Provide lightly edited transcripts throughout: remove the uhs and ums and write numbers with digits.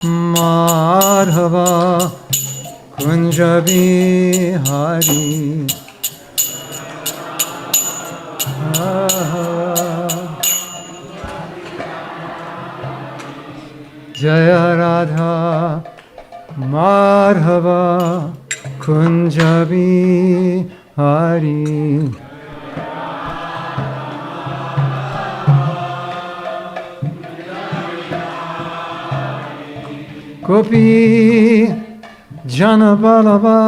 Madhava Kunja Bihari Jaya Radha Madhava Kunja Bihari Gopi Janabalava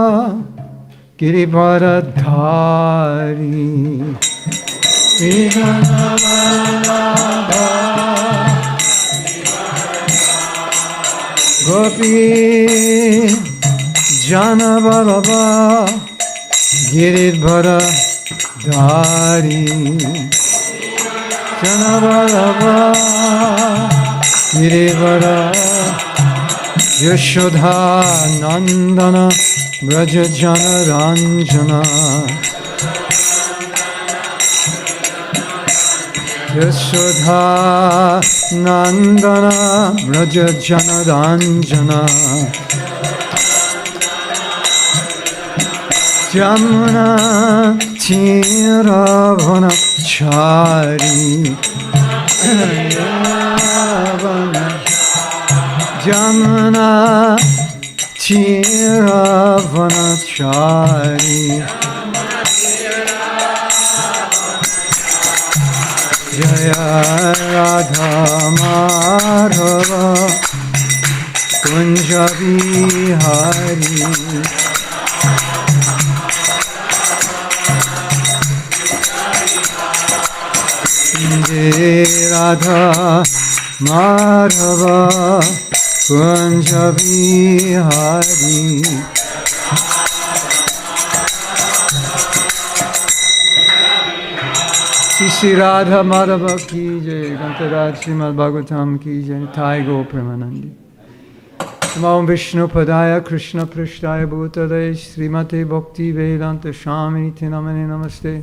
Giribharadhari Janabalava Gopi Janabalava Giribharadhari Janabalava Giribharadhari Yashodha Nandana Braja Jana Ranjana Yashodha Nandana Braja Jana Ranjana Jamuna Tiravana Chari Jamuna Tiravanachari Jaya Radha Madhava Kunja Bihari Jaya Radha Madhava Kunja Bihari Shri Radha Madhava ki jai, Gantaraj Srimad Bhagavatam ki jai, Thai Go Premanandi. Namo Vishnu Padaya Krishna Prishtaya Bhutale Srimate Bhakti Vedanta Shamiti Namane Namaste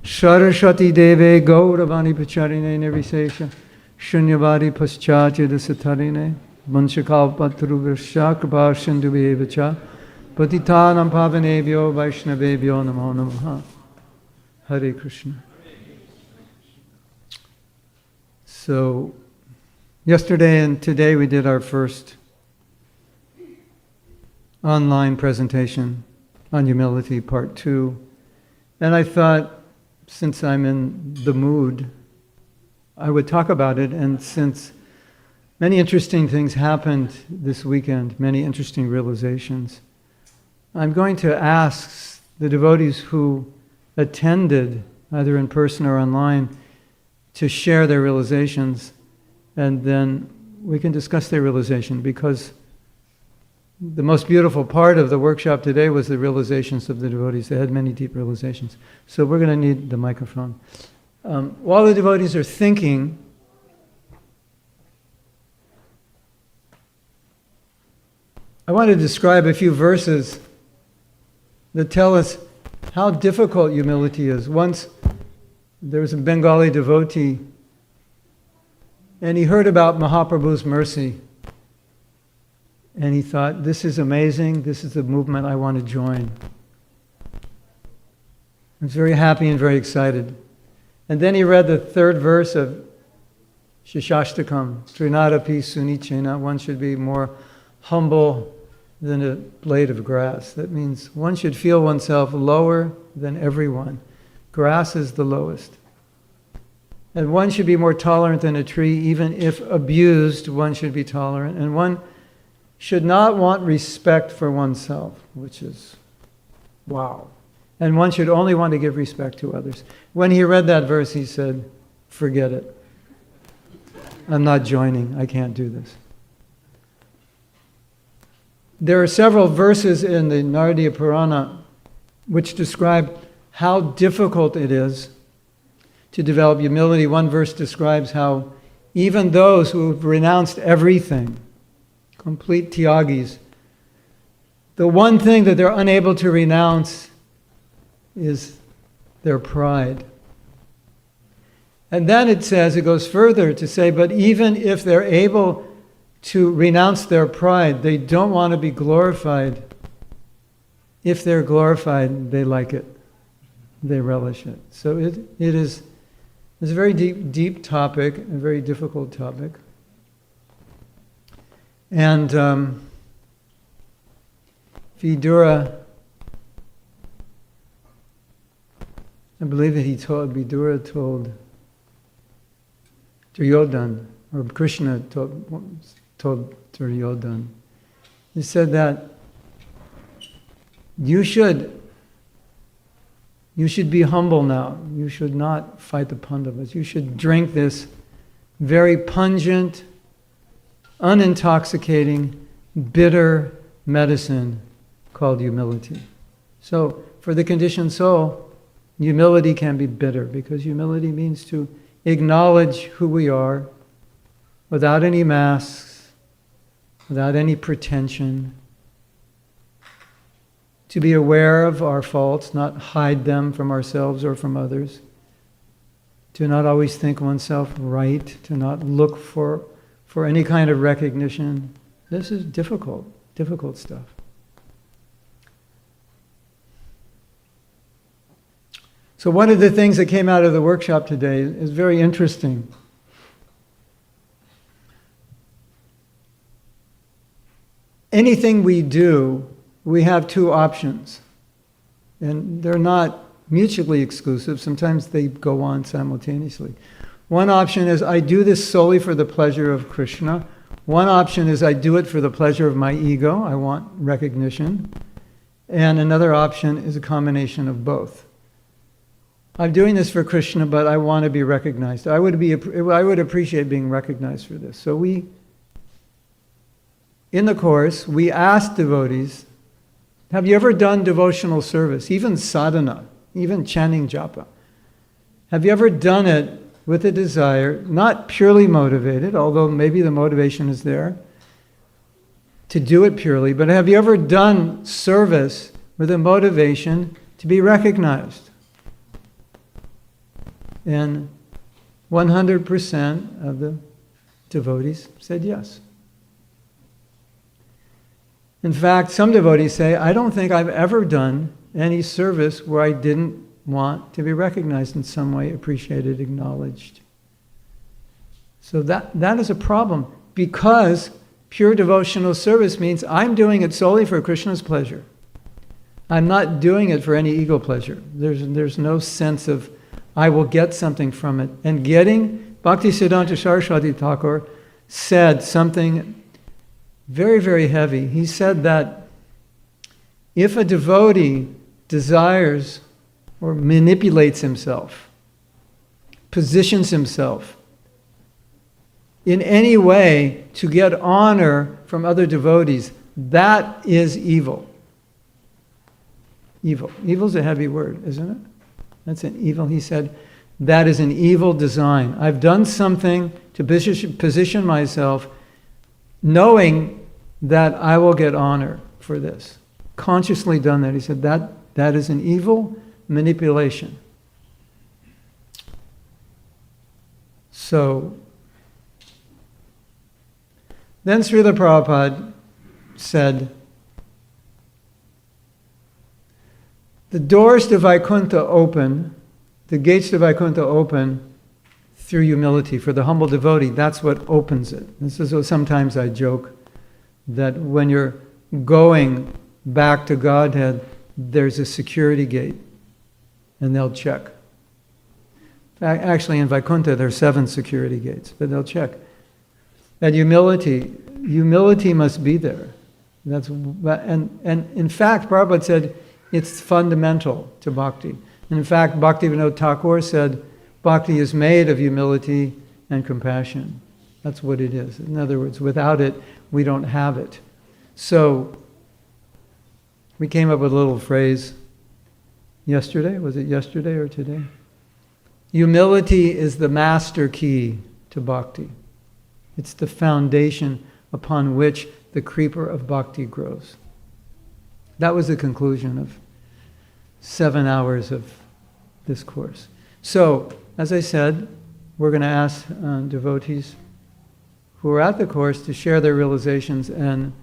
Saraswati Deve Gauravani Pacharine Nirvisesha Shunyavadi Paschatya Dasatarine Vanchakalpatru Vrsha Kripa Sindhu Bevacha Patitanam Pavanebhyo Vaishnavebhyo Namo Namaha. Hare Krishna. So, yesterday and today we did our first online presentation on humility, part 2. And I thought, since I'm in the mood, I would talk about it. And since many interesting things happened this weekend, many interesting realizations, I'm going to ask the devotees who attended, either in person or online, to share their realizations, and then we can discuss their realization, because the most beautiful part of the workshop today was the realizations of the devotees. They had many deep realizations. So we're going to need the microphone. While the devotees are thinking, I want to describe a few verses that tell us how difficult humility is. Once there was a Bengali devotee, and he heard about Mahaprabhu's mercy. And he thought, this is amazing, this is the movement I want to join. He was very happy and very excited. And then he read the third verse of Shishashtakam, Trinadapi Sunichena, one should be more humble than a blade of grass. That means one should feel oneself lower than everyone. Grass is the lowest. And one should be more tolerant than a tree, even if abused, one should be tolerant. And one should not want respect for oneself, which is, wow. And one should only want to give respect to others. When he read that verse, he said, forget it. I'm not joining. I can't do this. There are several verses in the Naradiya Purana which describe how difficult it is to develop humility. One verse describes how even those who have renounced everything, complete tyagis, the one thing that they're unable to renounce is their pride. And then it says, it goes further to say, but even if they're able to renounce their pride. They don't want to be glorified. If they're glorified, they like it. They relish it. So it's a very deep topic, a very difficult topic. And Vidura, I believe that Vidura told Duryodhana, or Krishna told Duryodhana, he said that you should be humble now. You should not fight the Pandavas. You should drink this very pungent, unintoxicating, bitter medicine called humility. So, for the conditioned soul, humility can be bitter, because humility means to acknowledge who we are without any masks, without any pretension, to be aware of our faults, not hide them from ourselves or from others, to not always think oneself right, to not look for any kind of recognition. This is difficult stuff. So one of the things that came out of the workshop today is very interesting. Anything we do, we have two options. And they're not mutually exclusive. Sometimes they go on simultaneously. One option is, I do this solely for the pleasure of Krishna. One option is, I do it for the pleasure of my ego. I want recognition. And another option is a combination of both. I'm doing this for Krishna, but I want to be recognized. I would appreciate being recognized for this. So in the course, we ask devotees, have you ever done devotional service, even sadhana, even chanting japa? Have you ever done it with a desire, not purely motivated, although maybe the motivation is there, to do it purely, but have you ever done service with a motivation to be recognized? And 100% of the devotees said yes. In fact, some devotees say, I don't think I've ever done any service where I didn't want to be recognized in some way, appreciated, acknowledged. So that is a problem, because pure devotional service means I'm doing it solely for Krishna's pleasure. I'm not doing it for any ego pleasure. There's no sense of I will get something from it. And Bhaktisiddhanta Saraswati Thakur said something very, very heavy. He said that if a devotee desires or manipulates himself, positions himself in any way to get honor from other devotees, that is evil. Evil. Evil's a heavy word, isn't it? That's an evil. He said, that is an evil design. I've done something to position myself knowing that I will get honor for this. Consciously done that. He said, that is an evil manipulation. So, then Srila Prabhupada said, the doors to Vaikuntha open, the gates to Vaikuntha open through humility. For the humble devotee, that's what opens it. This is what sometimes I joke, that when you're going back to Godhead, there's a security gate, and they'll check. Actually, in Vaikuntha, there are 7 security gates, but they'll check. And humility must be there. And in fact, Prabhupada said, it's fundamental to bhakti. And in fact, Bhaktivinoda Thakur said, bhakti is made of humility and compassion. That's what it is. In other words, without it, we don't have it. So, we came up with a little phrase yesterday. Was it yesterday or today? Humility is the master key to bhakti. It's the foundation upon which the creeper of bhakti grows. That was the conclusion of 7 hours of this course. So, as I said, we're going to ask devotees who are at the Course to share their realizations, and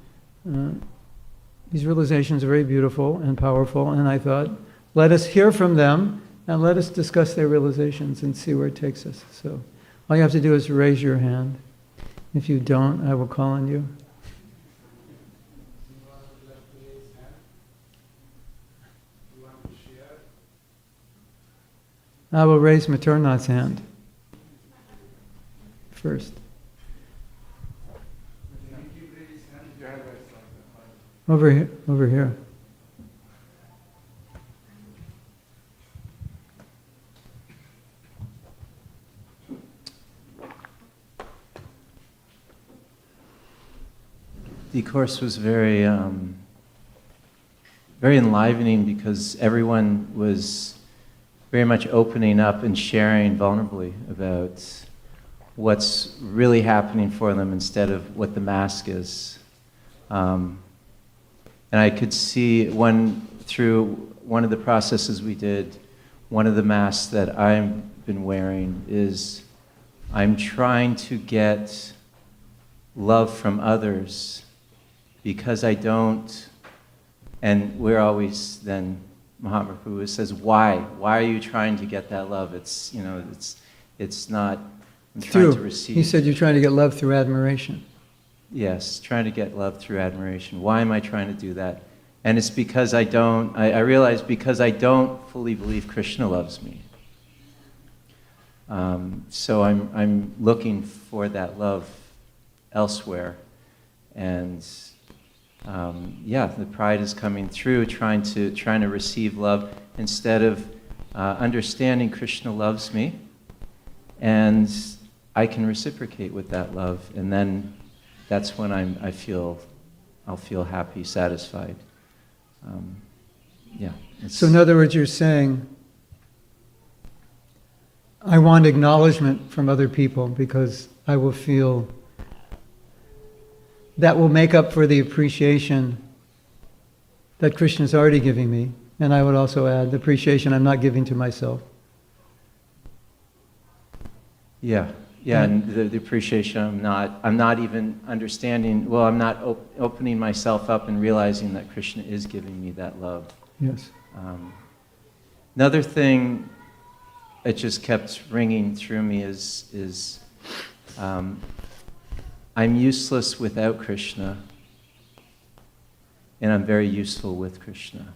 these realizations are very beautiful and powerful, and I thought, let us hear from them, and let us discuss their realizations and see where it takes us. So all you have to do is raise your hand. If you don't, I will call on you. I will raise Maternath's hand first. Over here, over here. The Course was very enlivening because everyone was very much opening up and sharing vulnerably about what's really happening for them instead of what the mask is. And I could see through one of the processes we did, one of the masks that I've been wearing is I'm trying to get love from others because I don't, and we're always then, Mahatma Prabhu says, why? Why are you trying to get that love? It's not, I'm trying to receive. He said you're trying to get love through admiration. Yes, trying to get love through admiration. Why am I trying to do that? And it's because I realize because I don't fully believe Krishna loves me. So I'm looking for that love elsewhere. And the pride is coming through, trying to receive love instead of understanding Krishna loves me, and I can reciprocate with that love, and then that's when I'll feel happy, satisfied. So in other words, you're saying, I want acknowledgement from other people because I will feel that will make up for the appreciation that Krishna is already giving me. And I would also add the appreciation I'm not giving to myself. Yeah, and the appreciation I'm not even understanding, well, I'm not opening myself up and realizing that Krishna is giving me that love. Yes. Another thing that just kept ringing through me is I'm useless without Krishna, and I'm very useful with Krishna.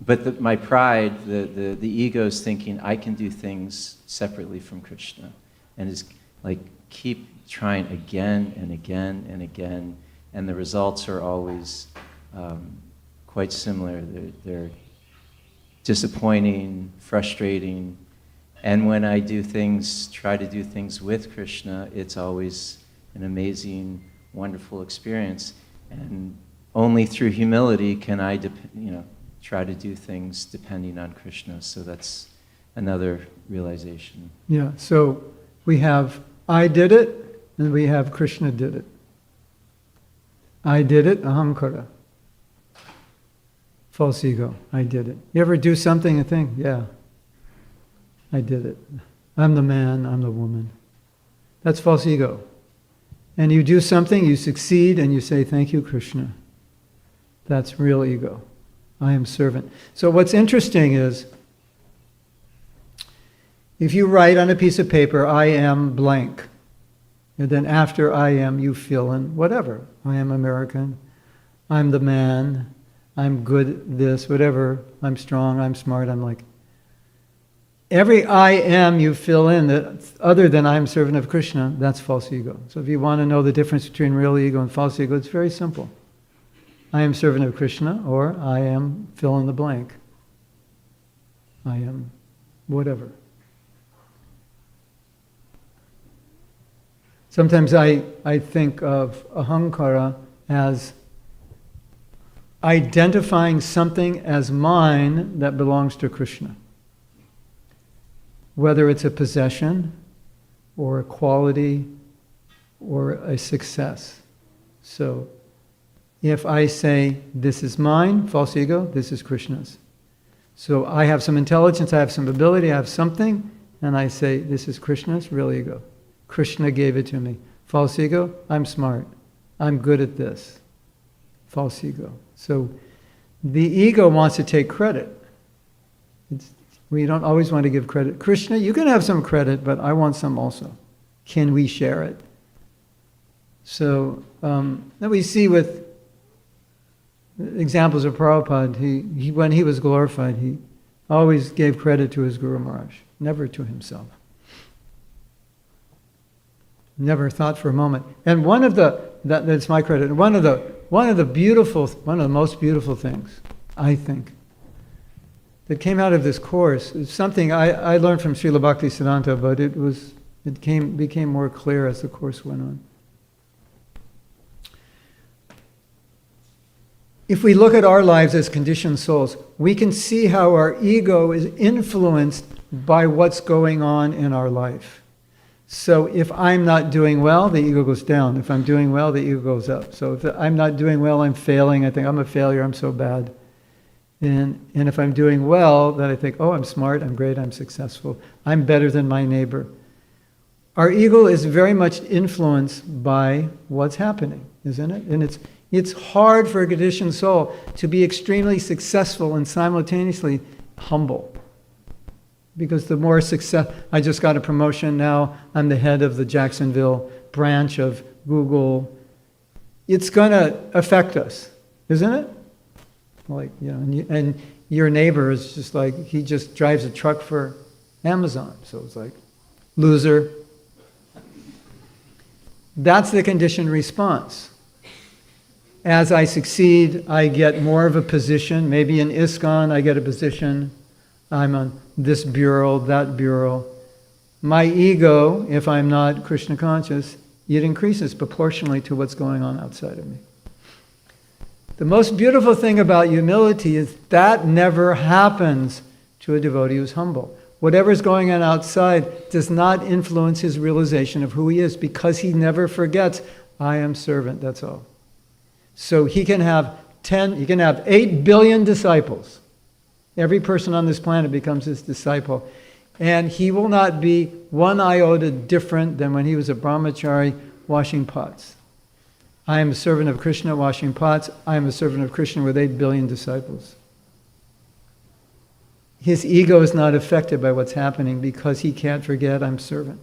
But my pride, the ego is thinking I can do things separately from Krishna, and is like keep trying again and again and again, and the results are always quite similar. They're disappointing, frustrating. And when I try to do things with Krishna, it's always an amazing, wonderful experience. And only through humility can I, try to do things depending on Krishna. So that's another realization. Yeah, so we have I did it, and we have Krishna did it. I did it, ahamkara. False ego, I did it. You ever do something and think, yeah, I did it. I'm the man, I'm the woman. That's false ego. And you do something, you succeed, and you say, thank you, Krishna. That's real ego. I am servant. So what's interesting is, if you write on a piece of paper, I am blank, and then after I am, you fill in whatever. I am American, I'm the man, I'm good this, whatever, I'm strong, I'm smart, I'm like. Every I am you fill in that other than I am servant of Krishna, that's false ego. So if you want to know the difference between real ego and false ego, it's very simple. I am servant of Krishna, or I am fill in the blank. I am whatever. Sometimes I think of ahamkara as identifying something as mine that belongs to Krishna. Whether it's a possession, or a quality, or a success. So, if I say, this is mine, false ego, this is Krishna's. So I have some intelligence, I have some ability, I have something, and I say, this is Krishna's, real ego. Krishna gave it to me. False ego, I'm smart. I'm good at this. False ego. So the ego wants to take credit. We don't always want to give credit. Krishna, you can have some credit, but I want some also. Can we share it? So that we see with examples of Prabhupada, he when he was glorified, he always gave credit to his Guru Maharaj, never to himself. Never thought for a moment. And that's my credit. One of the most beautiful things, I think, that came out of this course is something I learned from Srila Bhaktisiddhanta, but it became more clear as the course went on. If we look at our lives as conditioned souls, we can see how our ego is influenced by what's going on in our life. So if I'm not doing well, the ego goes down. If I'm doing well, the ego goes up. So if I'm not doing well, I'm failing. I think I'm a failure, I'm so bad. And if I'm doing well, then I think, oh, I'm smart, I'm great, I'm successful. I'm better than my neighbor. Our ego is very much influenced by what's happening, isn't it? And it's hard for a conditioned soul to be extremely successful and simultaneously humble. Because the more success, I just got a promotion now, I'm the head of the Jacksonville branch of Google. It's going to affect us, isn't it? Like, you know, and your neighbor is just like, he just drives a truck for Amazon. So it's like, loser. That's the conditioned response. As I succeed, I get more of a position. Maybe in Iskcon, I get a position. I'm on this bureau, that bureau. My ego, if I'm not Krishna conscious, it increases proportionally to what's going on outside of me. The most beautiful thing about humility is that never happens to a devotee who's humble. Whatever's going on outside does not influence his realization of who he is, because he never forgets, I am servant, that's all. So he can have 8 billion disciples. Every person on this planet becomes his disciple. And he will not be one iota different than when he was a brahmachari washing pots. I am a servant of Krishna washing pots. I am a servant of Krishna with 8 billion disciples. His ego is not affected by what's happening because he can't forget I'm servant.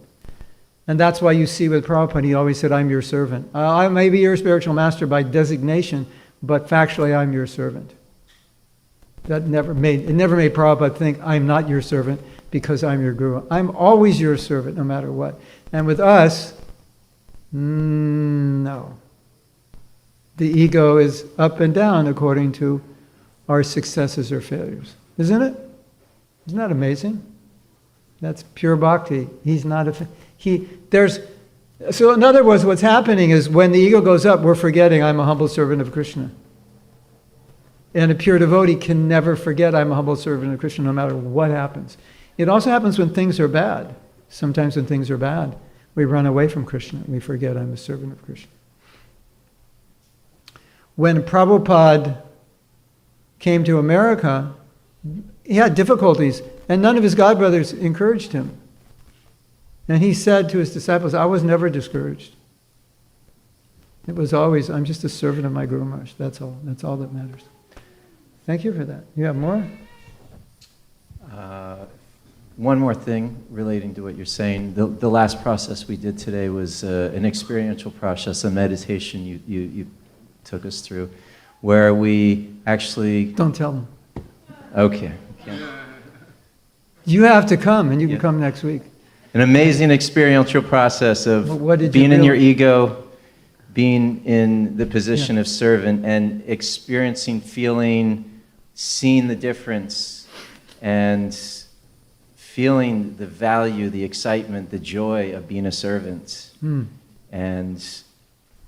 And that's why you see with Prabhupada, he always said, I'm your servant. I may be your spiritual master by designation, but factually I'm your servant. It never made Prabhupada think, I'm not your servant because I'm your guru. I'm always your servant no matter what. And with us, no. The ego is up and down according to our successes or failures. Isn't it? Isn't that amazing? That's pure bhakti. He's not so in other words, what's happening is when the ego goes up, we're forgetting I'm a humble servant of Krishna. And a pure devotee can never forget I'm a humble servant of Krishna no matter what happens. It also happens when things are bad. Sometimes when things are bad, we run away from Krishna. We forget I'm a servant of Krishna. When Prabhupada came to America, he had difficulties, and none of his godbrothers encouraged him. And he said to his disciples, I was never discouraged. It was always, I'm just a servant of my Guru Maharaj. That's all. That's all that matters. Thank you for that. You have more? One more thing relating to what you're saying. The last process we did today was an experiential process, a meditation you took us through, where we actually... Don't tell them. Okay. You have to come, and you can come next week. An amazing experiential process of being in your ego, being in the position of servant, and experiencing, feeling, seeing the difference, and feeling the value, the excitement, the joy of being a servant, and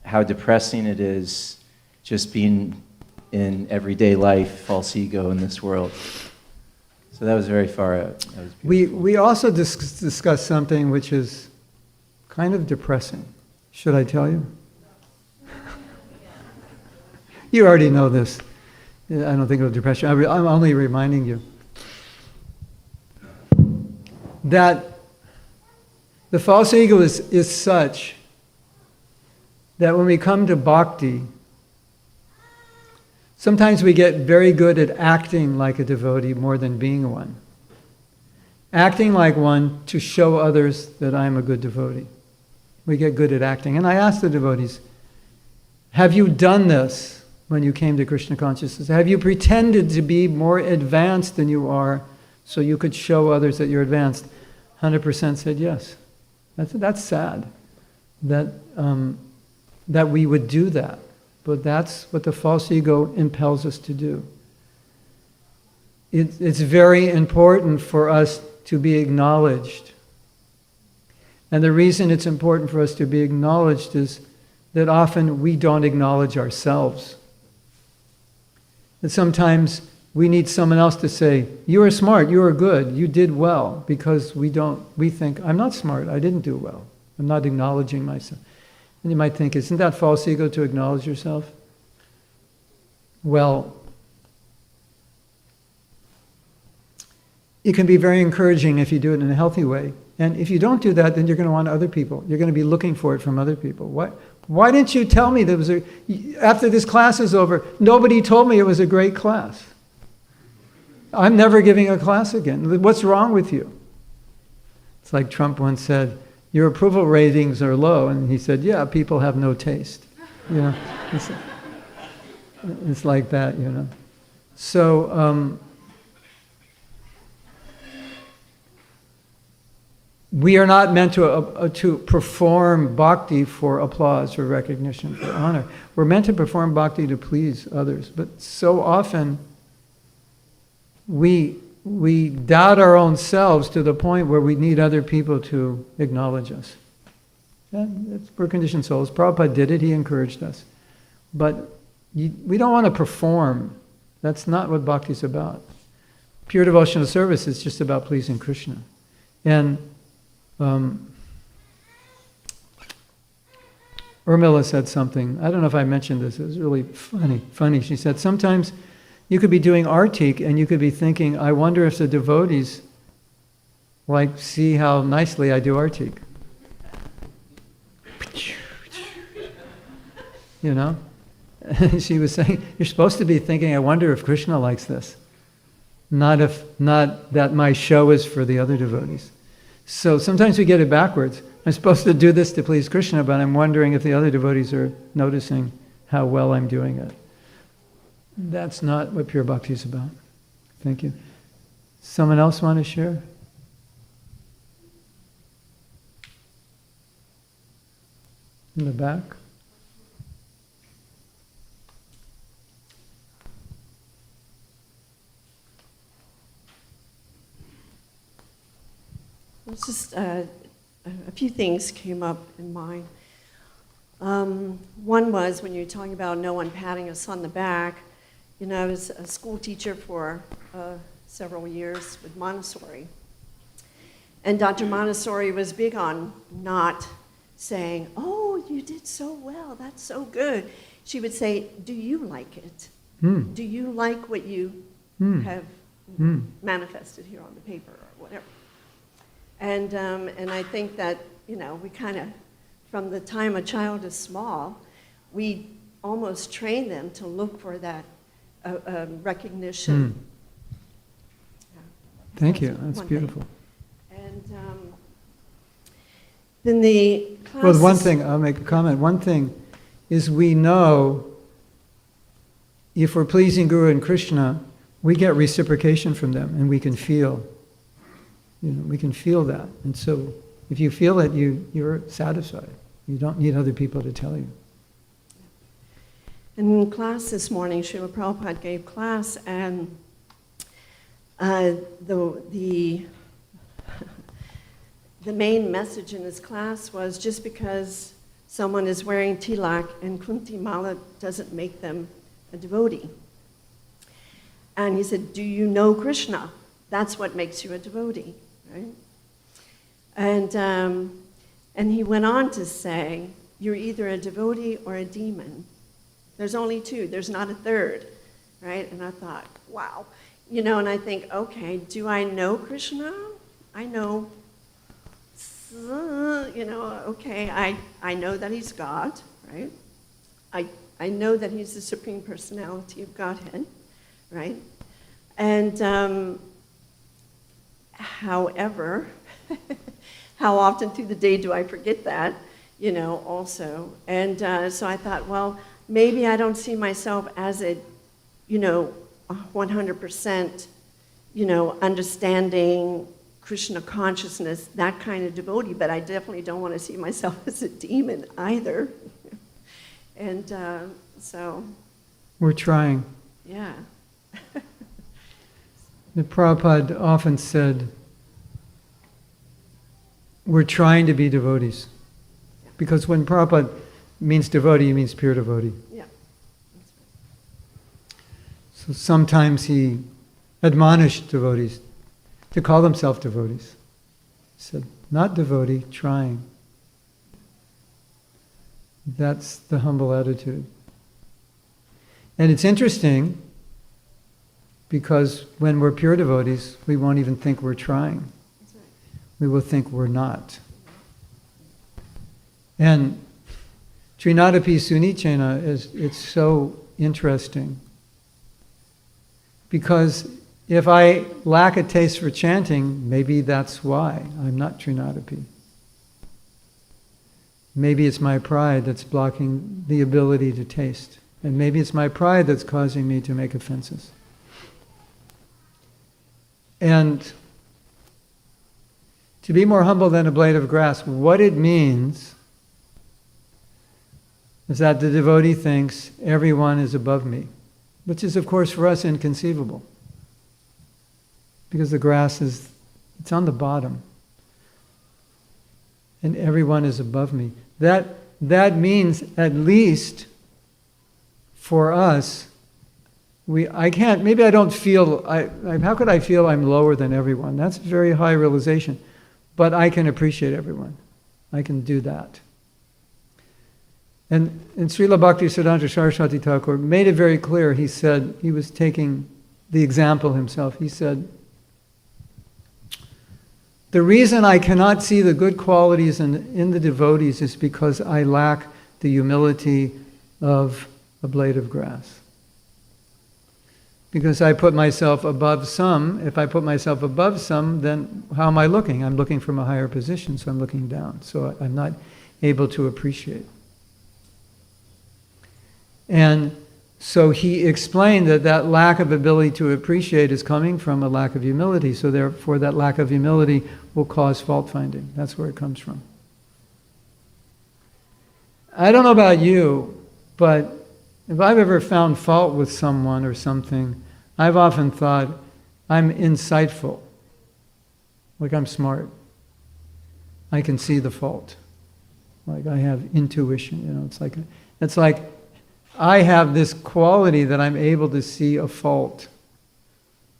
how depressing it is just being in everyday life, false ego in this world. So that was very far out. That was we also discussed something which is kind of depressing. Should I tell you? You already know this. I don't think it'll depress you. I'm only reminding you that The false ego is such that when we come to bhakti, sometimes we get very good at acting like a devotee more than being one. Acting like one to show others that I'm a good devotee. We get good at acting. And I ask the devotees, have you done this when you came to Krishna consciousness? Have you pretended to be more advanced than you are so you could show others that you're advanced? 100% said yes. That's sad that we would do that. But that's what the false ego impels us to do. It's very important for us to be acknowledged. And the reason it's important for us to be acknowledged is that often we don't acknowledge ourselves. And sometimes we need someone else to say, you are smart, you are good, you did well, because we think, I'm not smart, I didn't do well. I'm not acknowledging myself. And you might think, isn't that false ego to acknowledge yourself? Well, it can be very encouraging if you do it in a healthy way. And if you don't do that, then you're going to want other people. You're going to be looking for it from other people. Why didn't you tell me after this class is over, nobody told me it was a great class? I'm never giving a class again. What's wrong with you? It's like Trump once said, your approval ratings are low. And he said, yeah, people have no taste. You know, it's like that, you know. So, we are not meant to perform bhakti for applause, for recognition, for honor. We're meant to perform bhakti to please others. But so often, we doubt our own selves to the point where we need other people to acknowledge us. We're conditioned souls. Prabhupada did it. He encouraged us. But we don't want to perform. That's not what bhakti is about. Pure devotional service is just about pleasing Krishna. And Urmila said something, I don't know if I mentioned this, it was really funny. She said, sometimes you could be doing artik and you could be thinking, I wonder if the devotees see how nicely I do artik. You know? She was saying, you're supposed to be thinking, I wonder if Krishna likes this. Not that my show is for the other devotees. So sometimes we get it backwards. I'm supposed to do this to please Krishna, but I'm wondering if the other devotees are noticing how well I'm doing it. That's not what pure bhakti is about. Thank you. Someone else want to share? In the back? It's just a few things came up in mind. One was when you were talking about no one patting us on the back. You know, I was a school teacher for several years with Montessori. And Dr. Montessori was big on not saying, oh, you did so well, that's so good. She would say, do you like it? Do you like what you have manifested here on the paper or whatever? And I think that, you know, we kind of, from the time a child is small, we almost train them to look for that recognition. Yeah. Thank you. That's beautiful. And then the classes... Well, one thing, I'll make a comment. One thing is we know if we're pleasing Guru and Krishna, we get reciprocation from them and we can feel. You know, we can feel that. And so if you feel it, you're satisfied. You don't need other people to tell you. In class this morning, Srila Prabhupada gave class, and the main message in his class was just because someone is wearing tilak and kunti mala doesn't make them a devotee. And he said, do you know Krishna? That's what makes you a devotee. Right? And he went on to say, you're either a devotee or a demon. There's only two. There's not a third. Right? And I thought, wow. You know, and I think, okay, do I know Krishna? I know okay, I know that he's God, right? I know that he's the Supreme Personality of Godhead, right? And however, how often through the day do I forget that, also? And so I thought, well, maybe I don't see myself as a, 100%, understanding Krishna consciousness, that kind of devotee, but I definitely don't want to see myself as a demon either. And so... We're trying. Yeah. The Prabhupada often said, we're trying to be devotees. Because when Prabhupada means devotee, he means pure devotee. Yeah. So sometimes he admonished devotees to call themselves devotees. He said, not devotee, trying. That's the humble attitude. And it's interesting because when we're pure devotees, we won't even think we're trying. That's right. We will think we're not. And Trinadapi Sunichena it's so interesting. Because if I lack a taste for chanting, maybe that's why I'm not Trinadapi. Maybe it's my pride that's blocking the ability to taste. And maybe it's my pride that's causing me to make offenses. And to be more humble than a blade of grass, what it means is that the devotee thinks everyone is above me, which is, of course, for us inconceivable. Because the grass it's on the bottom. And everyone is above me. That means, at least for us, maybe I don't feel, how could I feel I'm lower than everyone? That's a very high realization. But I can appreciate everyone. I can do that. And Srila Bhaktisiddhanta Saraswati Thakur made it very clear. He said, he was taking the example himself. He said, the reason I cannot see the good qualities in the devotees is because I lack the humility of a blade of grass. Because I put myself above some. If I put myself above some, then how am I looking? I'm looking from a higher position, so I'm looking down. So I'm not able to appreciate. And so he explained that lack of ability to appreciate is coming from a lack of humility. So therefore that lack of humility will cause fault finding. That's where it comes from. I don't know about you, but if I've ever found fault with someone or something, I've often thought I'm insightful. Like I'm smart. I can see the fault. Like I have intuition, it's like I have this quality that I'm able to see a fault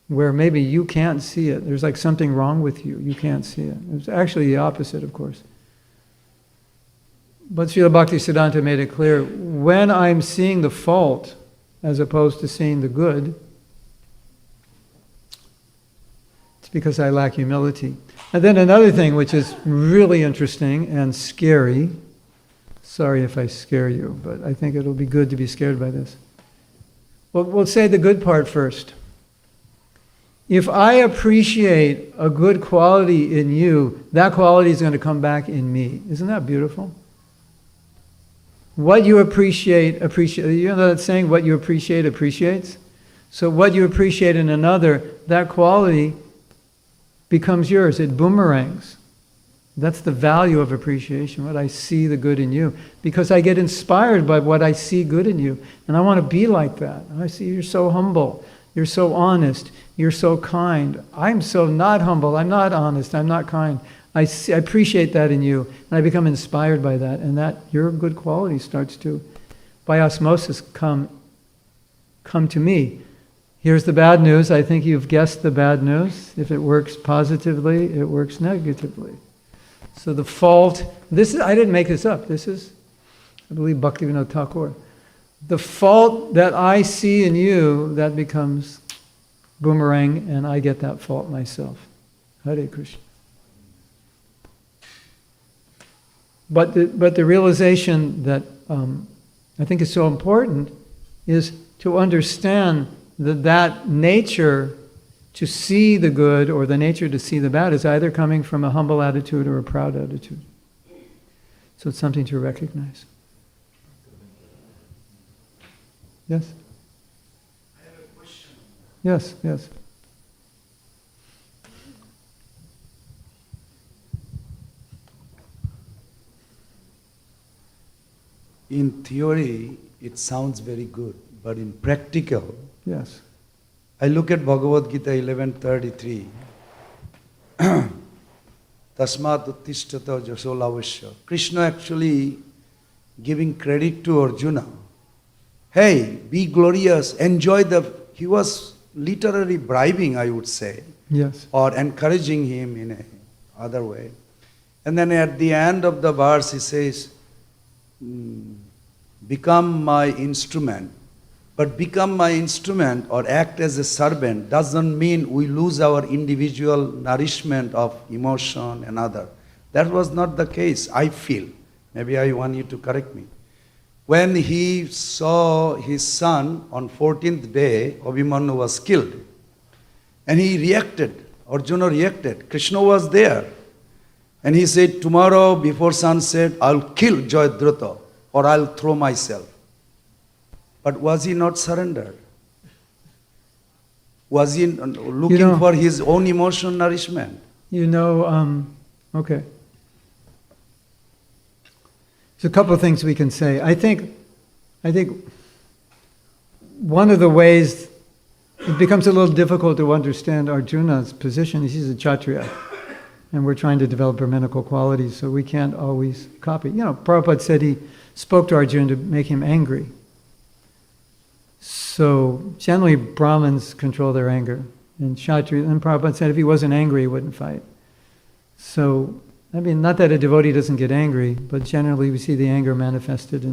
where maybe you can't see it. There's like something wrong with you. You can't see it. It's actually the opposite, of course. But Srila Bhaktisiddhanta made it clear, when I'm seeing the fault as opposed to seeing the good, it's because I lack humility. And then another thing which is really interesting and scary, sorry if I scare you, but I think it'll be good to be scared by this. Well, we'll say the good part first. If I appreciate a good quality in you, that quality is going to come back in me. Isn't that beautiful? What you appreciate. You know that saying, what you appreciate appreciates? So what you appreciate in another, that quality becomes yours. It boomerangs. That's the value of appreciation, what I see the good in you. Because I get inspired by what I see good in you. And I want to be like that. I see you're so humble. You're so honest. You're so kind. I'm so not humble. I'm not honest. I'm not kind. I appreciate that in you. And I become inspired by that. And that your good quality starts to, by osmosis, come to me. Here's the bad news. I think you've guessed the bad news. If it works positively, it works negatively. So the fault, I didn't make this up. This is, I believe, Bhaktivinoda Thakur. The fault that I see in you, that becomes boomerang, and I get that fault myself. Hare Krishna. But the realization that I think is so important is to understand that nature to see the good or the nature to see the bad is either coming from a humble attitude or a proud attitude. So it's something to recognize. Yes? I have a question. Yes, yes. In theory, it sounds very good, but in practical, Yes. I look at Bhagavad Gita 11:33. Tasmat uttishtata jasolavasya. Krishna actually giving credit to Arjuna. Hey, be glorious, enjoy he was literally bribing, I would say, Yes. or encouraging him in a other way. And then at the end of the verse he says, become my instrument. But become my instrument or act as a servant doesn't mean we lose our individual nourishment of emotion and other. That was not the case, I feel. Maybe I want you to correct me. When he saw his son on 14th day, Abhimanyu was killed. And he reacted, Arjuna reacted. Krishna was there. And he said, tomorrow before sunset, I'll kill Jayadratha or I'll throw myself. But was he not surrendered? Was he looking for his own emotional nourishment? Okay. There's a couple of things we can say. I think one of the ways it becomes a little difficult to understand Arjuna's position is he's a Kshatriya. And we're trying to develop Brahminical qualities, so we can't always copy. Prabhupada said he spoke to Arjuna to make him angry. So generally Brahmins control their anger. And Prabhupada said if he wasn't angry, he wouldn't fight. So, not that a devotee doesn't get angry, but generally we see the anger manifested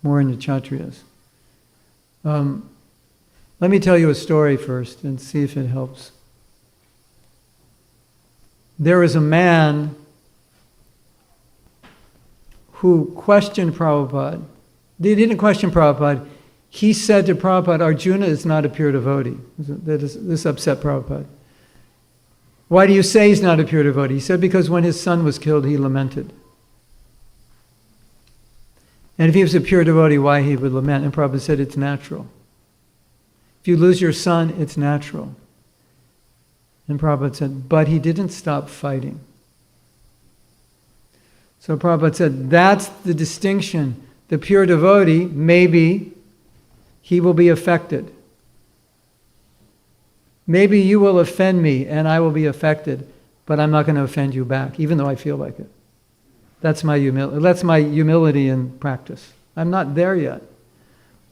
more in the Kshatriyas. Let me tell you a story first and see if it helps. There was a man who questioned Prabhupada. He didn't question Prabhupada. He said to Prabhupada, Arjuna is not a pure devotee. This upset Prabhupada. Why do you say he's not a pure devotee? He said because when his son was killed, he lamented. And if he was a pure devotee, why he would lament? And Prabhupada said it's natural. If you lose your son, it's natural. And Prabhupada said, but he didn't stop fighting. So Prabhupada said, that's the distinction. The pure devotee, maybe he will be affected. Maybe you will offend me and I will be affected, but I'm not going to offend you back, even though I feel like it. That's my humility in practice. I'm not there yet,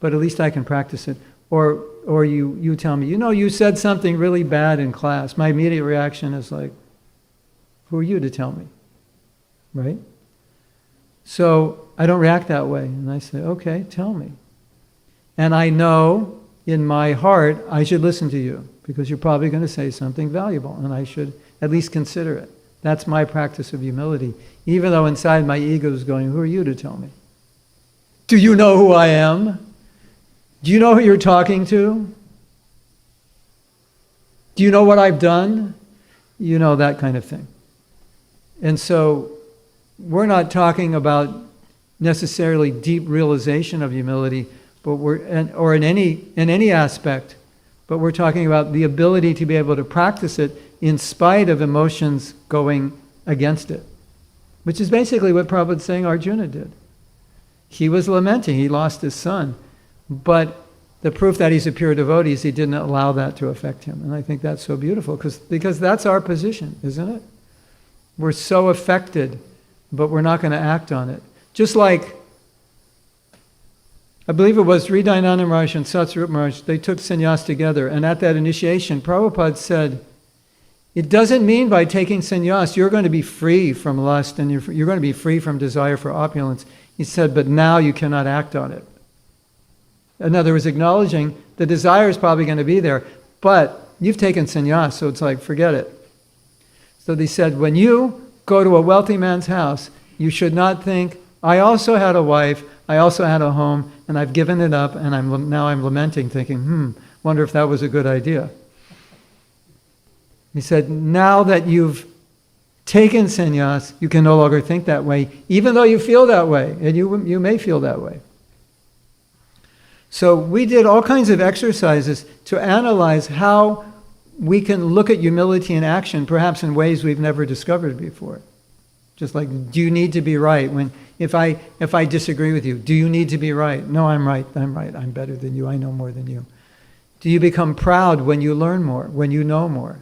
but at least I can practice it. Or you tell me, you said something really bad in class. My immediate reaction is like, who are you to tell me? Right? So I don't react that way. And I say, okay, tell me. And I know in my heart I should listen to you because you're probably going to say something valuable and I should at least consider it. That's my practice of humility. Even though inside my ego is going, who are you to tell me? Do you know who I am? Do you know who you're talking to? Do you know what I've done? That kind of thing. And so we're not talking about necessarily deep realization of humility, but or in any aspect, but we're talking about the ability to be able to practice it in spite of emotions going against it, which is basically what Prabhupada's saying Arjuna did. He was lamenting, he lost his son, but the proof that he's a pure devotee is he didn't allow that to affect him. And I think that's so beautiful, because that's our position, isn't it? We're so affected, but we're not going to act on it. Just like, I believe it was Sri Dayananda Maharaj and Satsarup Maharaj, they took sannyas together, and at that initiation, Prabhupada said, it doesn't mean by taking sannyas you're going to be free from lust and you're going to be free from desire for opulence. He said, but now you cannot act on it. In other words, acknowledging the desire is probably going to be there, but you've taken sannyas, so it's like, forget it. So they said, when you go to a wealthy man's house You should not think, I also had a wife, I also had a home, and I've given it up, and now I'm lamenting, thinking, wonder if that was a good idea. He said, now that you've taken sannyas, you can no longer think that way, even though you feel that way, and you may feel that way. So we did all kinds of exercises to analyze how we can look at humility in action, perhaps in ways we've never discovered before. Just like, do you need to be right? If I disagree with you, do you need to be right? No, I'm right, I'm better than you, I know more than you. Do you become proud when you learn more, when you know more?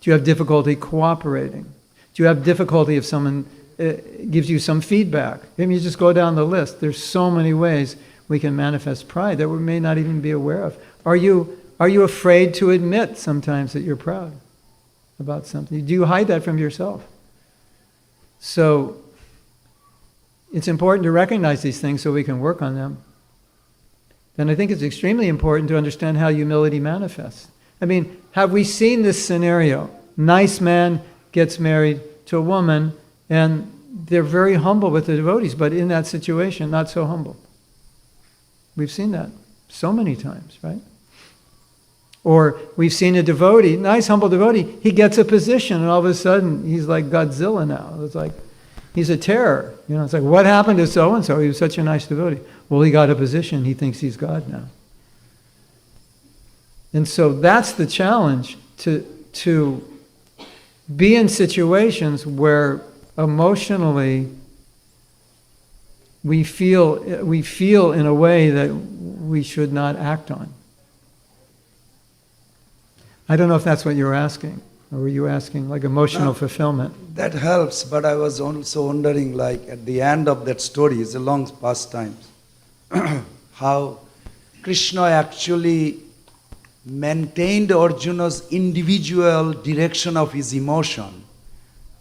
Do you have difficulty cooperating? Do you have difficulty if someone gives you some feedback? Maybe you just go down the list. There's so many ways we can manifest pride that we may not even be aware of. Are you afraid to admit sometimes that you're proud about something? Do you hide that from yourself? So it's important to recognize these things so we can work on them. And I think it's extremely important to understand how humility manifests. I mean, have we seen this scenario? Nice man gets married to a woman, and they're very humble with the devotees, but in that situation, not so humble. We've seen that so many times, right? Or we've seen a devotee, nice humble devotee, he gets a position, and all of a sudden, he's like Godzilla now. It's like, he's a terror. It's like, what happened to so-and-so? He was such a nice devotee. Well, he got a position, he thinks he's God now. And so that's the challenge, to be in situations where emotionally we feel in a way that we should not act on. I don't know if that's what you were asking, or were you asking like emotional fulfillment? That helps, but I was also wondering, like at the end of that story, it's a long past times, how Krishna actually maintained Arjuna's individual direction of his emotion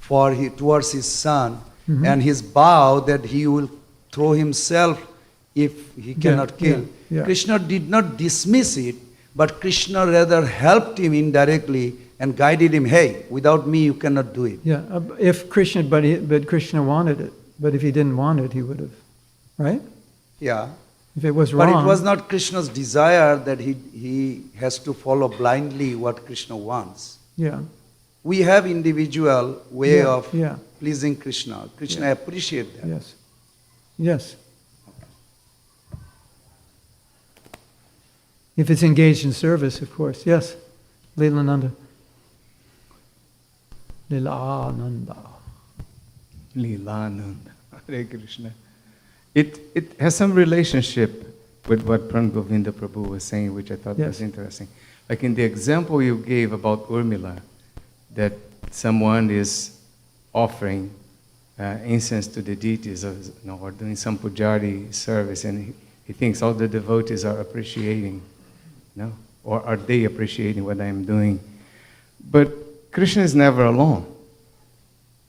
towards his son, and his vow that he will throw himself if he cannot kill. Yeah. Krishna did not dismiss it, but Krishna rather helped him indirectly and guided him, hey, without me you cannot do it. Yeah, if Krishna, but Krishna wanted it. But if he didn't want it, he would have, right? Yeah. If it was wrong. But it was not Krishna's desire that he has to follow blindly what Krishna wants. Yeah. We have individual way Yeah, of yeah. pleasing Krishna. Krishna appreciate that. Yes. Yes. If it's engaged in service, of course. Yes. Leelananda. Leelananda. Leelananda. Hare Krishna. It has some relationship with what Govinda Prabhu was saying, which I thought was interesting. Like in the example you gave about Urmila, that someone is offering incense to the deities, or doing some pujari service, and he thinks all the devotees are appreciating, or are they appreciating what I'm doing? But Krishna is never alone.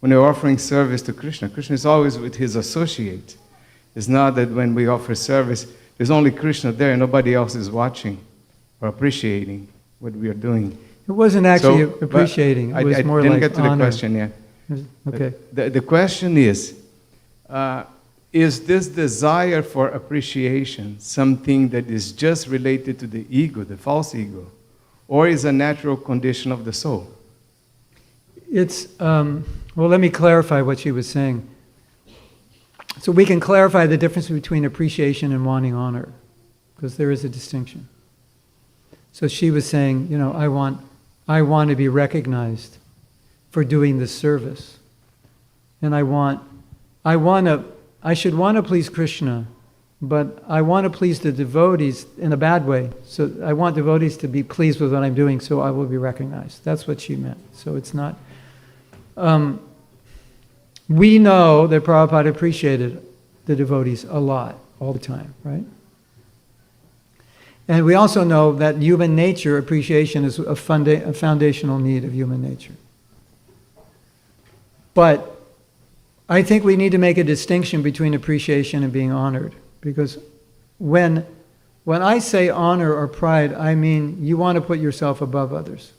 When you're offering service to Krishna, Krishna is always with his associate. It's not that when we offer service, there's only Krishna there and nobody else is watching or appreciating what we are doing. It wasn't actually appreciating. It was more like honor. I didn't get to the question yet. Okay. The question is this desire for appreciation something that is just related to the ego, the false ego, or is a natural condition of the soul? It's, well, let me clarify what she was saying. So we can clarify the difference between appreciation and wanting honor, because there is a distinction. So she was saying, I want to be recognized for doing this service. And I should want to please Krishna, but I want to please the devotees in a bad way. So I want devotees to be pleased with what I'm doing, so I will be recognized. That's what she meant. So it's not... we know that Prabhupada appreciated the devotees a lot, all the time, right? And we also know that human nature appreciation is a foundational need of human nature. But I think we need to make a distinction between appreciation and being honored. Because when I say honor or pride, I mean you want to put yourself above others.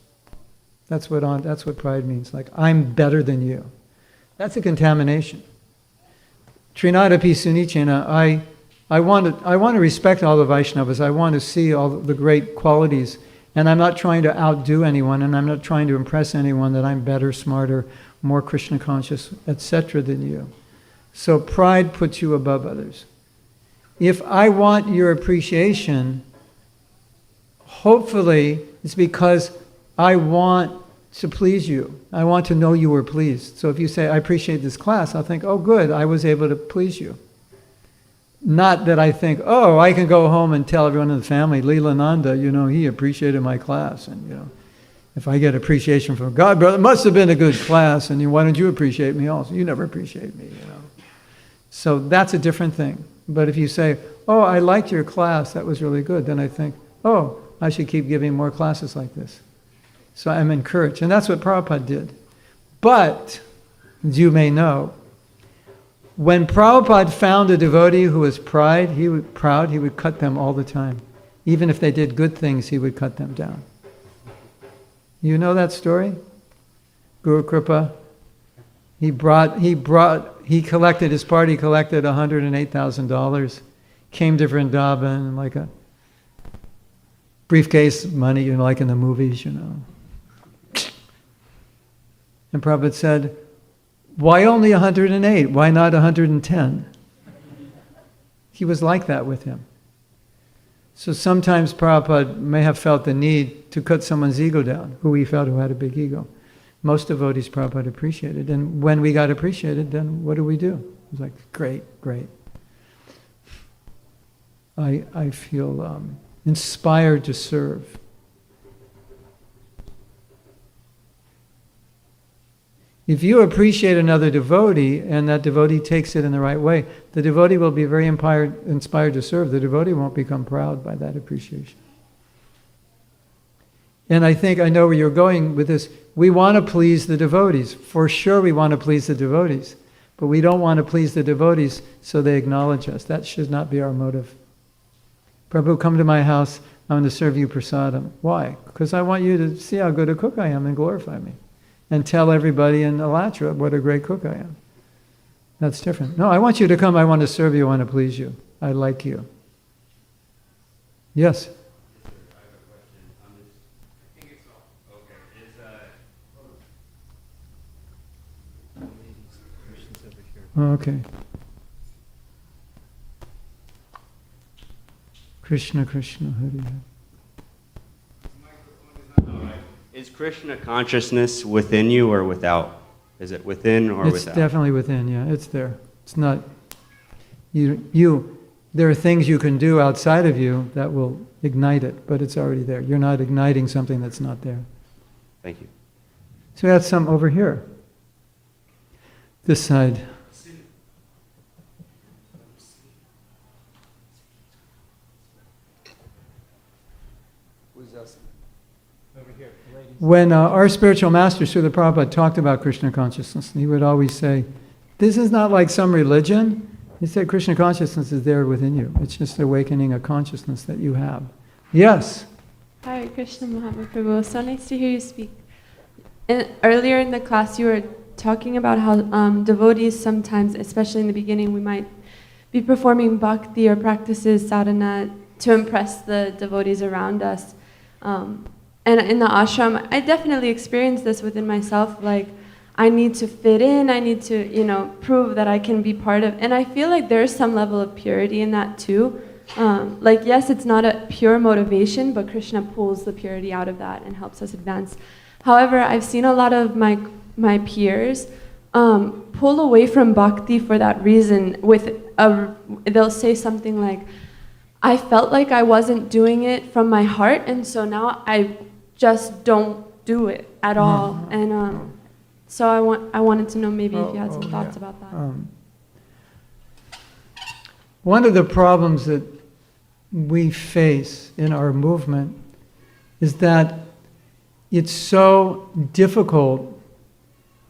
That's what pride means. Like, I'm better than you. That's a contamination. Trinadapi Sunichena, I want to respect all the Vaishnavas. I want to see all the great qualities. And I'm not trying to outdo anyone, and I'm not trying to impress anyone that I'm better, smarter, more Krishna conscious, etc. than you. So pride puts you above others. If I want your appreciation, hopefully it's because I want to please you. I want to know you were pleased. So if you say, I appreciate this class, I'll think, oh good, I was able to please you. Not that I think, oh, I can go home and tell everyone in the family, Leelananda, he appreciated my class. And, if I get appreciation from God, brother, it must have been a good class, and why don't you appreciate me also? You never appreciate me, So that's a different thing. But if you say, oh, I liked your class, that was really good, then I think, oh, I should keep giving more classes like this. So I'm encouraged. And that's what Prabhupada did. But, as you may know, when Prabhupada found a devotee who was proud, he would cut them all the time. Even if they did good things, he would cut them down. You know that story? Guru Kripa. He collected his party, collected $108,000, came to Vrindavan, like a briefcase of money, like in the movies, And Prabhupada said, why only 108? Why not 110? He was like that with him. So sometimes Prabhupada may have felt the need to cut someone's ego down, who he felt who had a big ego. Most devotees Prabhupada appreciated. And when we got appreciated, then what do? It was like, great. I feel inspired to serve. If you appreciate another devotee and that devotee takes it in the right way, the devotee will be very inspired to serve. The devotee won't become proud by that appreciation. And I think I know where you're going with this. We want to please the devotees. For sure we want to please the devotees. But we don't want to please the devotees so they acknowledge us. That should not be our motive. Prabhu, come to my house. I'm going to serve you prasadam. Why? Because I want you to see how good a cook I am and glorify me. And tell everybody in Alachua what a great cook I am. That's different. No, I want you to come. I want to serve you. I want to please you. I like you. Yes? I have a question. I think it's all okay. Oh, okay. Krishna, Krishna, Hare Hare. Is Krishna consciousness within you or without? Is it within or It's without? definitely within, yeah. It's there. It's not... There are things you can do outside of you that will ignite it, but it's already there. You're not igniting something that's not there. Thank you. So we have some over here. This side. When our spiritual master, Srila Prabhupada, talked about Krishna consciousness, he would always say, this is not like some religion. He said Krishna consciousness is there within you. It's just awakening a consciousness that you have. Yes? Hi, Krishna Mahatma Prabhu. So nice to hear you speak. Earlier in the class, you were talking about how devotees sometimes, especially in the beginning, we might be performing bhakti or practices sadhana to impress the devotees around us. And in the ashram, I definitely experienced this within myself, like, I need to fit in, I need to, prove that I can be part of, and I feel like there's some level of purity in that too. Like, yes, it's not a pure motivation, but Krishna pulls the purity out of that and helps us advance. However, I've seen a lot of my peers pull away from bhakti for that reason. They'll say something like, I felt like I wasn't doing it from my heart, and so now I just don't do it at all. And so I wanted to know maybe if you had some thoughts about that. One of the problems that we face in our movement is that it's so difficult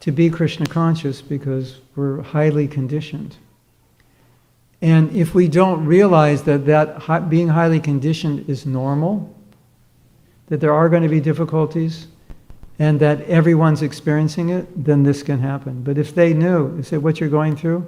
to be Krishna conscious because we're highly conditioned. And if we don't realize that being highly conditioned is normal, that there are going to be difficulties, and that everyone's experiencing it, then this can happen. But if they knew, they say, what you're going through,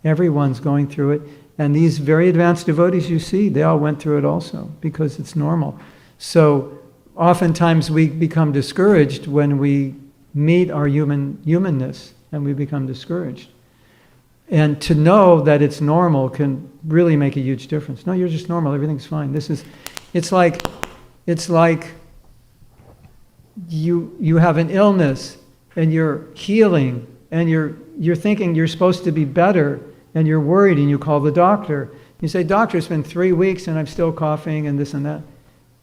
everyone's going through it. And these very advanced devotees you see, they all went through it also, because it's normal. So oftentimes we become discouraged when we meet our humanness, and we become discouraged. And to know that it's normal can really make a huge difference. No, you're just normal, everything's fine. It's like you have an illness and you're healing and you're thinking you're supposed to be better and you're worried and you call the doctor. You say, doctor, it's been 3 weeks and I'm still coughing and this and that.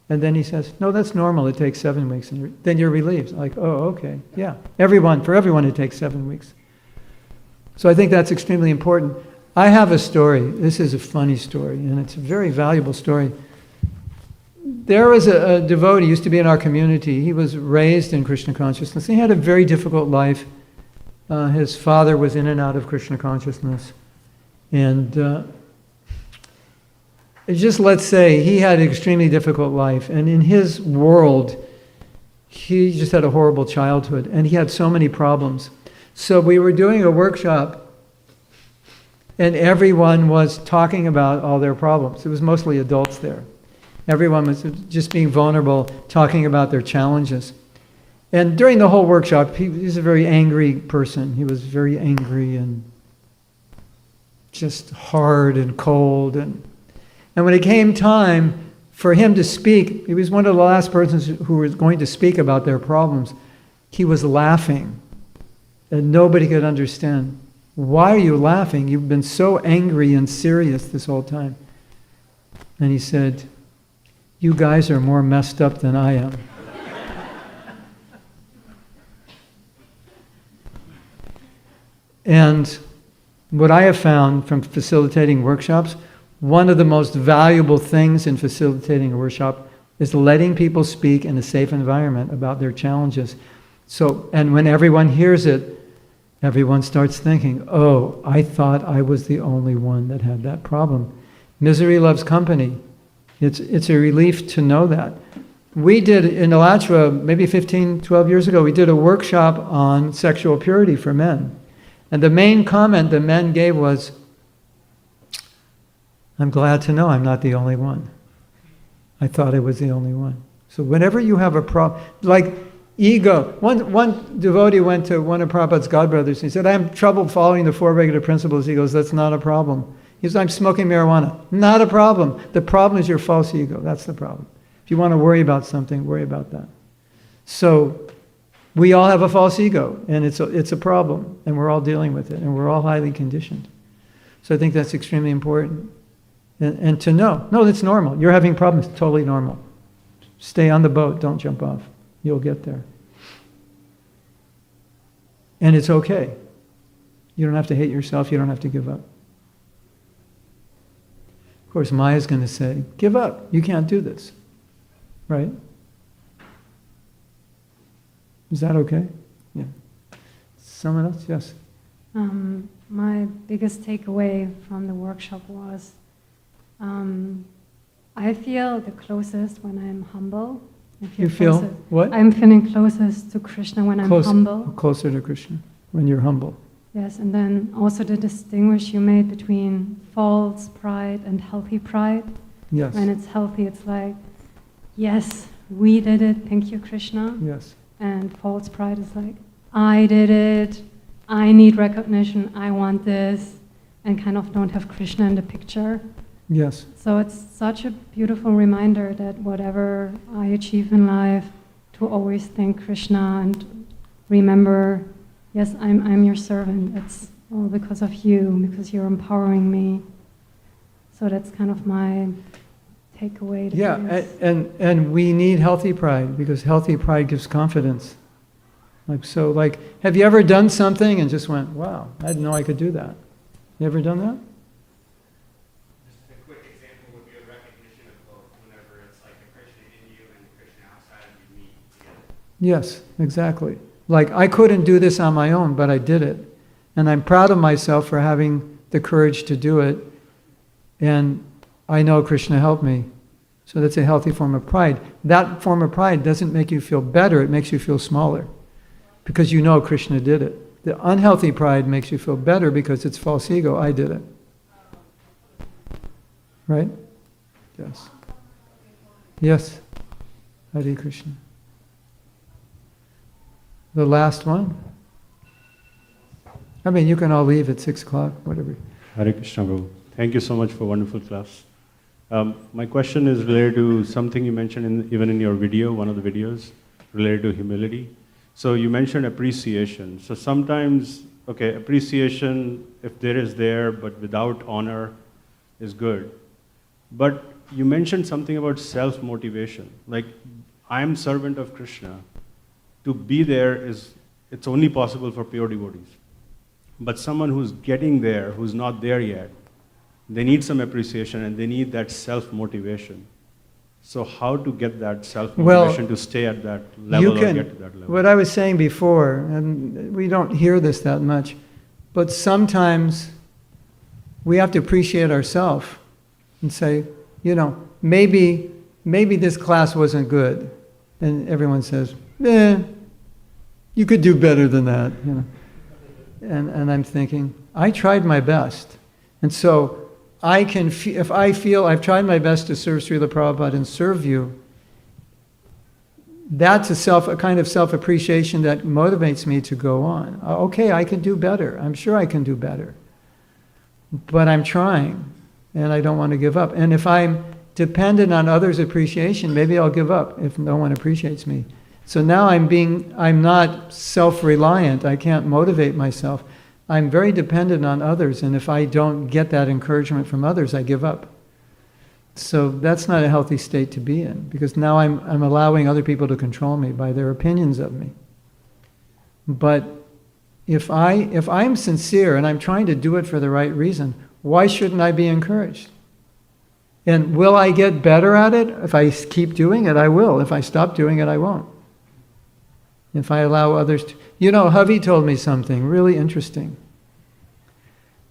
And then he says, no, that's normal, it takes 7 weeks. And then you're relieved, like, oh, okay, yeah. For everyone it takes 7 weeks. So I think that's extremely important. I have a story, this is a funny story, and it's a very valuable story. There was a devotee, used to be in our community. He was raised in Krishna consciousness. He had a very difficult life. His father was in and out of Krishna consciousness. And just let's say he had an extremely difficult life. And in his world, he just had a horrible childhood. And he had so many problems. So we were doing a workshop, and everyone was talking about all their problems. It was mostly adults there. Everyone was just being vulnerable, talking about their challenges. And during the whole workshop, he was a very angry person. He was very angry and just hard and cold. And when it came time for him to speak, he was one of the last persons who was going to speak about their problems. He was laughing, and nobody could understand. Why are you laughing? You've been so angry and serious this whole time. And he said, you guys are more messed up than I am. And what I have found from facilitating workshops, one of the most valuable things in facilitating a workshop is letting people speak in a safe environment about their challenges. And when everyone hears it, everyone starts thinking, oh, I thought I was the only one that had that problem. Misery loves company. It's a relief to know that. We did in Alachua, maybe 15, 12 years ago, we did a workshop on sexual purity for men. And the main comment the men gave was, I'm glad to know I'm not the only one. I thought I was the only one. So whenever you have a problem, like ego, one devotee went to one of Prabhupada's godbrothers and he said, I have trouble following the four regular principles. He goes, that's not a problem. He says, I'm smoking marijuana. Not a problem. The problem is your false ego. That's the problem. If you want to worry about something, worry about that. So we all have a false ego, and it's a problem, and we're all dealing with it, and we're all highly conditioned. So I think that's extremely important. And to know, no, that's normal. You're having problems, totally normal. Stay on the boat, don't jump off. You'll get there. And it's okay. You don't have to hate yourself, you don't have to give up. Of course, Maya's going to say, give up, you can't do this. Right? Is that okay? Yeah. Someone else? Yes. My biggest takeaway from the workshop was I feel the closest when I'm humble. You feel what? I'm feeling closest to Krishna when I'm humble. Closer to Krishna when you're humble. Yes, and then also the distinguish you made between false pride and healthy pride. Yes. When it's healthy, it's like, yes, we did it, thank you, Krishna. Yes. And false pride is like, I did it, I need recognition, I want this, and kind of don't have Krishna in the picture. Yes. So it's such a beautiful reminder that whatever I achieve in life, to always thank Krishna and remember, yes, I'm your servant. It's all because of you, because you're empowering me. So that's kind of my takeaway. Yeah, and we need healthy pride, because healthy pride gives confidence. Like, have you ever done something and just went, wow, I didn't know I could do that? You ever done that? Just a quick example would be a recognition of both, whenever it's like the Krishna in you and the Krishna outside of you meet together. Yes, exactly. Like, I couldn't do this on my own, but I did it. And I'm proud of myself for having the courage to do it. And I know Krishna helped me. So that's a healthy form of pride. That form of pride doesn't make you feel better, it makes you feel smaller. Because you know Krishna did it. The unhealthy pride makes you feel better because it's false ego, I did it. Right? Yes. Yes. Hare Krishna. The last one? I mean, you can all leave at 6 o'clock, whatever. Hare Krishna, Prabhu. Thank you so much for a wonderful class. My question is related to something you mentioned even in your video, one of the videos, related to humility. So you mentioned appreciation. So sometimes, okay, appreciation, if there is there, but without honor, is good. But you mentioned something about self-motivation. Like, I am servant of Krishna. To be there it's only possible for pure devotees. But someone who's getting there, who's not there yet, they need some appreciation and they need that self-motivation. So how to get that self-motivation to stay at that level or get to that level? What I was saying before, and we don't hear this that much, but sometimes we have to appreciate ourselves and say, maybe this class wasn't good. And everyone says, you could do better than that. And I'm thinking, I tried my best. And so I can, if I feel I've tried my best to serve Srila Prabhupada and serve you, that's a kind of self-appreciation that motivates me to go on. Okay, I can do better. I'm sure I can do better. But I'm trying, and I don't want to give up. And if I'm dependent on others' appreciation, maybe I'll give up if no one appreciates me. So now I'm not self-reliant. I can't motivate myself. I'm very dependent on others, and if I don't get that encouragement from others, I give up. So that's not a healthy state to be in, because now I'm allowing other people to control me by their opinions of me. But if I'm sincere and I'm trying to do it for the right reason, why shouldn't I be encouraged? And will I get better at it? If I keep doing it, I will. If I stop doing it, I won't. If I allow others to... Havi told me something really interesting.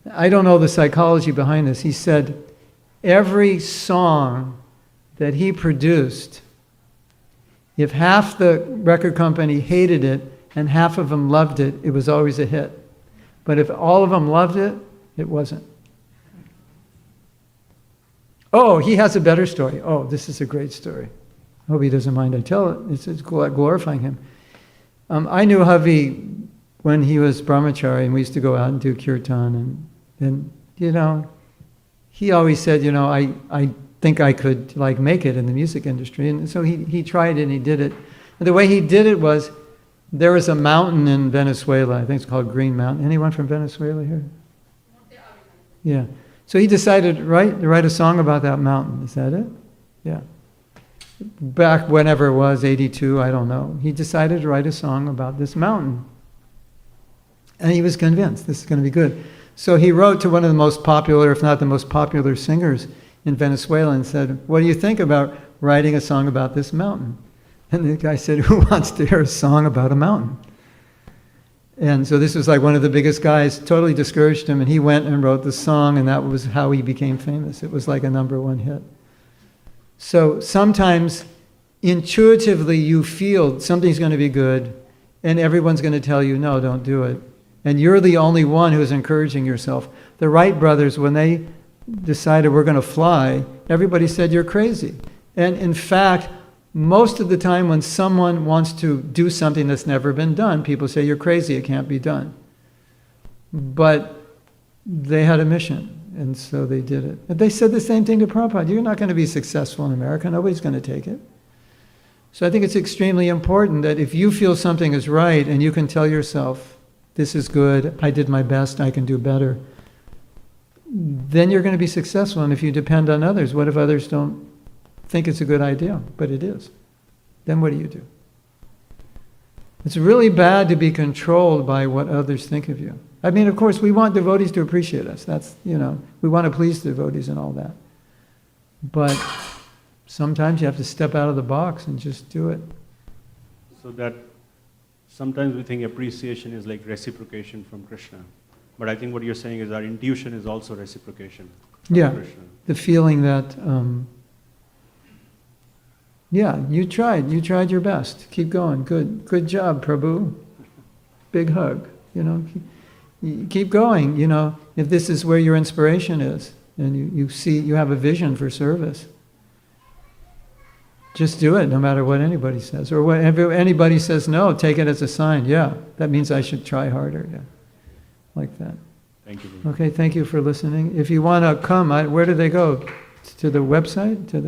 I don't know the psychology behind this. He said, every song that he produced, if half the record company hated it and half of them loved it, it was always a hit. But if all of them loved it, it wasn't. Oh, he has a better story. Oh, this is a great story. I hope he doesn't mind I tell it. It's glorifying him. I knew Havi when he was brahmachari, and we used to go out and do kirtan, and he always said, I think I could make it in the music industry, and so he tried it and he did it. And the way he did it was, there was a mountain in Venezuela, I think it's called Green Mountain. Anyone from Venezuela here? Yeah. So he decided to write a song about that mountain. Is that it? Yeah. Back whenever it was, 82, I don't know. He decided to write a song about this mountain. And he was convinced this is going to be good. So he wrote to one of the most popular, if not the most popular singers in Venezuela and said, what do you think about writing a song about this mountain? And the guy said, who wants to hear a song about a mountain? And so this was like one of the biggest guys, totally discouraged him, and he went and wrote the song, and that was how he became famous. It was like a #1 hit. So sometimes intuitively you feel something's going to be good, and everyone's going to tell you, no, don't do it. And you're the only one who's encouraging yourself. The Wright brothers, when they decided we're going to fly, everybody said you're crazy. And in fact, most of the time when someone wants to do something that's never been done, people say you're crazy, it can't be done. But they had a mission. And so they did it. And they said the same thing to Prabhupada. You're not going to be successful in America. Nobody's going to take it. So I think it's extremely important that if you feel something is right and you can tell yourself, this is good, I did my best, I can do better, then you're going to be successful. And if you depend on others, what if others don't think it's a good idea? But it is. Then what do you do? It's really bad to be controlled by what others think of you. I mean, of course, we want devotees to appreciate us. That's, we want to please devotees and all that. But sometimes you have to step out of the box and just do it. So that sometimes we think appreciation is like reciprocation from Krishna. But I think what you're saying is our intuition is also reciprocation from Yeah, Krishna. the feeling that Yeah, you tried your best. Keep going. Good job, Prabhu. Big hug. Keep going. If this is where your inspiration is, and you see you have a vision for service, just do it, no matter what anybody says. Or if anybody says no, take it as a sign. Yeah, that means I should try harder. Yeah, like that. Thank you. Okay, thank you for listening. If you want to come, where do they go? To the website? To the